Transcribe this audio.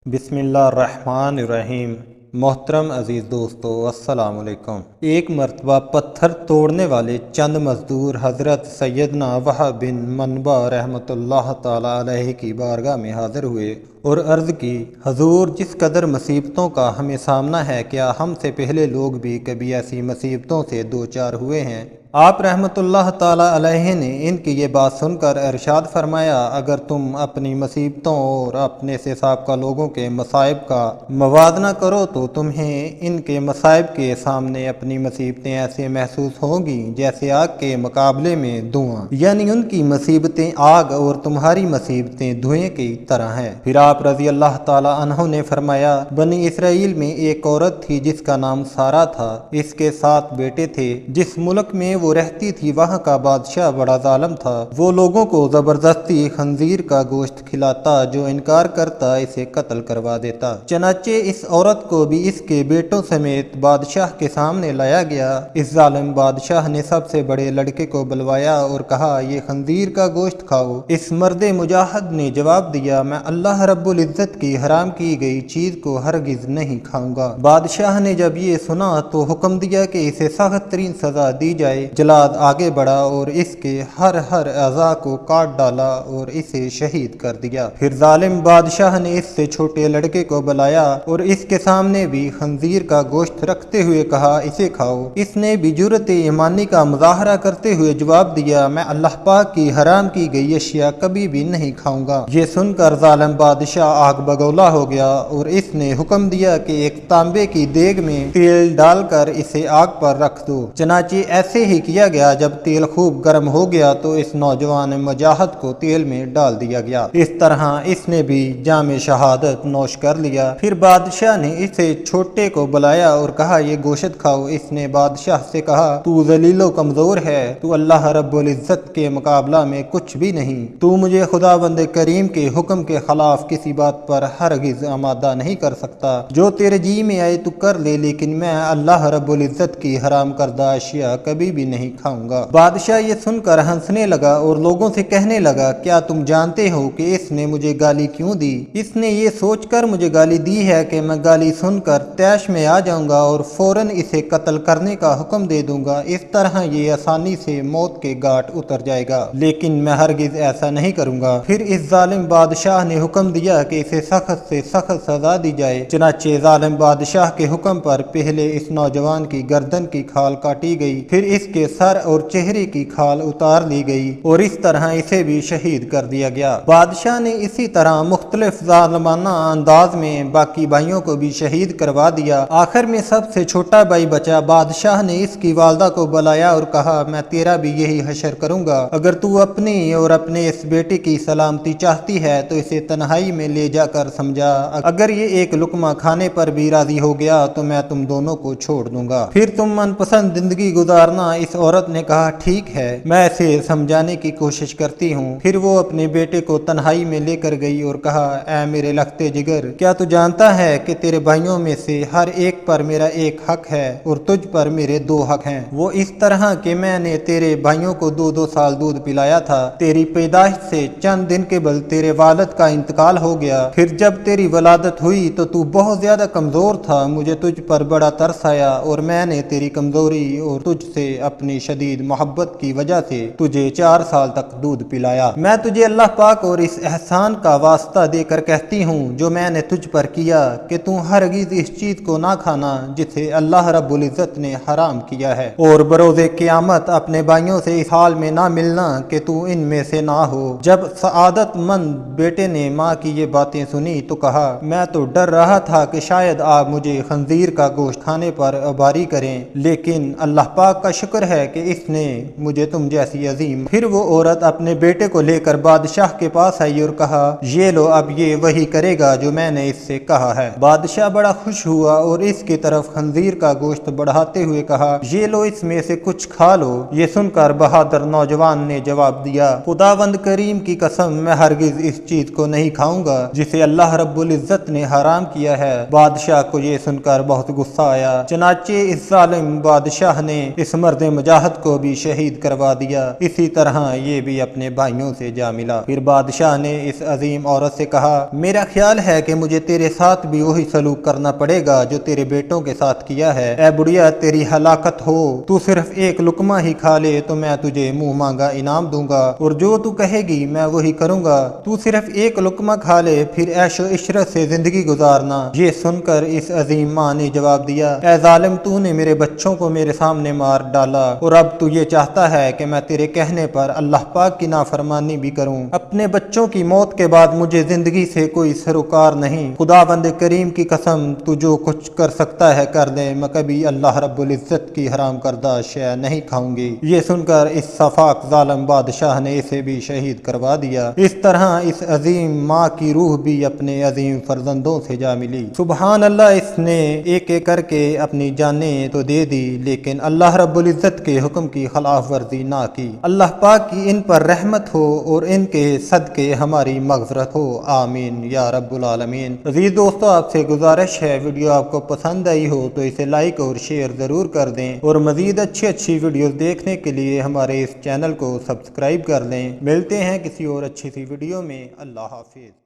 بسم اللہ الرحمن الرحیم۔ محترم عزیز دوستو، السلام علیکم۔ ایک مرتبہ پتھر توڑنے والے چند مزدور حضرت سیدنا وہب بن منبع رحمۃ اللہ تعالی علیہ کی بارگاہ میں حاضر ہوئے اور عرض کی، حضور، جس قدر مصیبتوں کا ہمیں سامنا ہے، کیا ہم سے پہلے لوگ بھی کبھی ایسی مصیبتوں سے دوچار ہوئے ہیں؟ آپ رحمۃ اللہ تعالی علیہ نے ان کی یہ بات سن کر ارشاد فرمایا، اگر تم اپنی مصیبتوں اور اپنے سے سابقہ لوگوں کے مصائب کا موازنہ کرو تو تمہیں ان کے مصائب کے سامنے اپنی مصیبتیں ایسے محسوس ہوں گی جیسے آگ کے مقابلے میں دھواں، یعنی ان کی مصیبتیں آگ اور تمہاری مصیبتیں دھوئیں کی طرح ہیں۔ پھر آپ رضی اللہ تعالی عنہ نے فرمایا، بنی اسرائیل میں ایک عورت تھی جس کا نام سارہ تھا، اس کے 7 بیٹے تھے۔ جس ملک میں وہ رہتی تھی وہاں کا بادشاہ بڑا ظالم تھا، وہ لوگوں کو زبردستی خنزیر کا گوشت کھلاتا، جو انکار کرتا اسے قتل کروا دیتا۔ چنانچہ اس عورت کو بھی اس کے بیٹوں سمیت بادشاہ کے سامنے لایا گیا۔ اس ظالم بادشاہ نے سب سے بڑے لڑکے کو بلوایا اور کہا، یہ خنزیر کا گوشت کھاؤ۔ اس مرد مجاہد نے جواب دیا، میں اللہ رب العزت کی حرام کی گئی چیز کو ہرگز نہیں کھاؤں گا۔ بادشاہ نے جب یہ سنا تو حکم دیا کہ اسے سخت ترین سزا دی جائے۔ جلاد آگے بڑھا اور اس کے ہر اعضاء کو کاٹ ڈالا اور اسے شہید کر دیا۔ پھر ظالم بادشاہ نے اس سے چھوٹے لڑکے کو بلایا اور اس کے سامنے بھی خنزیر کا گوشت رکھتے ہوئے کہا، اسے کھاؤ۔ اس نے بھی جرأت ایمانی کا مظاہرہ کرتے ہوئے جواب دیا، میں اللہ پاک کی حرام کی گئی اشیاء کبھی بھی نہیں کھاؤں گا۔ یہ سن کر ظالم بادشاہ آگ بگولا ہو گیا اور اس نے حکم دیا کہ ایک تانبے کی دیگ میں تیل ڈال کر اسے آگ پر رکھ دو۔ چنانچہ ایسے ہی کیا گیا۔ جب تیل خوب گرم ہو گیا تو اس نوجوان مجاہد کو تیل میں ڈال دیا گیا۔ اس طرح اس نے بھی جام شہادت نوش کر لیا۔ پھر بادشاہ نے اسے چھوٹے کو بلایا اور کہا، یہ گوشت کھاؤ۔ اس نے بادشاہ سے کہا، تو ذلیل و کمزور ہے، تو اللہ رب العزت کے مقابلہ میں کچھ بھی نہیں، تو مجھے خداوند کریم کے حکم کے خلاف کسی بات پر ہرگز آمادہ نہیں کر سکتا۔ جو تیرے جی میں آئے تو کر لے، لیکن میں اللہ رب العزت کی حرام کردہ اشیاء کبھی بھی نہیں کھاؤں گا۔ بادشاہ یہ سن کر ہنسنے لگا اور لوگوں سے کہنے لگا، کیا تم جانتے ہو کہ اس نے مجھے گالی کیوں دی؟ اس نے یہ سوچ کر مجھے گالی دی ہے کہ میں گالی سن کر طیش میں آ جاؤں گا اور فوراً اسے قتل کرنے کا حکم دے دوں گا۔ اس طرح یہ آسانی سے موت کے گھاٹ اتر جائے گا، لیکن میں ہرگز ایسا نہیں کروں گا۔ پھر اس ظالم بادشاہ نے حکم دیا کہ اسے سخت سے سخت سزا دی جائے۔ چنانچہ ظالم بادشاہ کے حکم پر پہلے اس نوجوان کی گردن کی کھال کاٹی گئی، پھر اس کے سر اور چہرے کی کھال اتار لی گئی اور اس طرح اسے بھی شہید کر دیا گیا۔ بادشاہ نے اسی طرح مختلف ظالمانہ انداز میں باقی بھائیوں کو بھی شہید کروا دیا۔ آخر میں سب سے چھوٹا بھائی بچا۔ بادشاہ نے اس کی والدہ کو بلایا اور کہا، میں تیرا بھی یہی حشر کروں گا۔ اگر تو اپنی اور اپنے اس بیٹے کی سلامتی چاہتی ہے تو اسے تنہائی میں لے جا کر سمجھا، اگر یہ ایک لقمہ کھانے پر بھی راضی ہو گیا تو میں تم دونوں کو چھوڑ دوں گا، پھر تم من پسند زندگی گزارنا۔ اس عورت نے کہا، ٹھیک ہے، میں اسے سمجھانے کی کوشش کرتی ہوں۔ پھر وہ اپنے بیٹے کو تنہائی میں لے کر گئی اور کہا، اے میرے لختے جگر، کیا تو جانتا ہے کہ تیرے بھائیوں میں سے ہر ایک پر میرا ایک حق ہے اور تجھ پر میرے 2 حق ہیں۔ وہ اس طرح کہ میں نے تیرے بھائیوں کو 2 سال دودھ پلایا تھا۔ تیری پیدائش سے چند دن قبل تیرے والد کا انتقال ہو گیا۔ پھر جب تیری ولادت ہوئی تو بہت زیادہ کمزور تھا۔ مجھے تجھ پر بڑا ترس آیا اور میں نے تیری کمزوری اور تجھ سے اپنی شدید محبت کی وجہ سے تجھے 4 سال تک دودھ پلایا۔ میں تجھے اللہ پاک اور اس احسان کا واسطہ دے کر کہتی ہوں جو میں نے تجھ پر کیا، کہ تو ہرگز اس چیز کو نہ کھانا جسے اللہ رب العزت نے حرام کیا ہے، اور بروز قیامت اپنے بھائیوں سے اس حال میں نہ ملنا کہ تو ان میں سے نہ ہو۔ جب سعادت مند بیٹے نے ماں کی یہ باتیں سنی تو کہا، میں تو ڈر رہا تھا کہ شاید آپ مجھے خنزیر کا گوشت کھانے پر آباری کریں، لیکن اللہ پاک کا شکر ہے کہ اس نے مجھے تم جیسی عظیم۔ پھر وہ عورت اپنے بیٹے کو لے کر بادشاہ کے پاس آئی اور کہا، یہ لو، اب یہ وہی کرے گا جو میں نے اس سے کہا ہے۔ بادشاہ بڑا خوش ہوا اور اس کی طرف خنزیر کا گوشت بڑھاتے ہوئے کہا، یہ لو، اس میں سے کچھ کھا لو۔ یہ سن کر بہادر نوجوان نے جواب دیا، خداوند کریم کی قسم، میں ہرگز اس چیز کو نہیں کھاؤں گا جسے اللہ رب العزت نے حرام کیا ہے۔ بادشاہ کو یہ سن کر بہت غصہ آیا۔ چنانچہ اس ظالم بادشاہ نے اس مرد مجاہد کو بھی شہید کروا دیا، اسی طرح یہ بھی اپنے بھائیوں سے جا ملا۔ پھر بادشاہ نے اس عظیم عورت سے کہا، میرا خیال ہے کہ مجھے تیرے ساتھ بھی وہی سلوک کرنا پڑے گا جو تیرے بیٹوں کے ساتھ کیا ہے۔ اے بڑھیا، تیری ہلاکت ہو، تو صرف ایک لقمہ ہی کھا لے تو میں تجھے منہ مانگا انعام دوں گا، اور جو تو کہے گی میں وہی کروں گا۔ تو صرف ایک لقمہ کھا لے، پھر عیش و عشرت سے زندگی گزارنا۔ یہ سن کر اس عظیم ماں نے جواب دیا، اے ظالم، تو نے میرے بچوں کو میرے سامنے مار ڈالا، اور اب تو یہ چاہتا ہے کہ میں تیرے کہنے پر اللہ پاک کی نافرمانی بھی کروں۔ اپنے بچوں کی موت کے بعد مجھے زندگی سے کوئی سروکار نہیں۔ خداوند کریم کی قسم، تو جو کچھ کر سکتا ہے کر دے، میں کبھی اللہ رب العزت کی حرام کردہ شے نہیں کھاؤں گی۔ یہ سن کر اس صفاق ظالم بادشاہ نے اسے بھی شہید کروا دیا۔ اس طرح اس عظیم ماں کی روح بھی اپنے عظیم فرزندوں سے جا ملی۔ سبحان اللہ، اس نے ایک ایک کر کے اپنی جانیں تو دے دی، لیکن اللہ رب العزت کے حکم کی خلاف ورزی نہ کی۔ اللہ پاک کی ان پر رحمت ہو اور ان کے صدقے ہماری مغفرت ہو، آمین یا رب العالمین۔ عزیز دوستو، آپ سے گزارش ہے، ویڈیو آپ کو پسند آئی ہو تو اسے لائک اور شیئر ضرور کر دیں، اور مزید اچھی ویڈیوز دیکھنے کے لیے ہمارے اس چینل کو سبسکرائب کر لیں۔ ملتے ہیں کسی اور اچھی سی ویڈیو میں۔ اللہ حافظ۔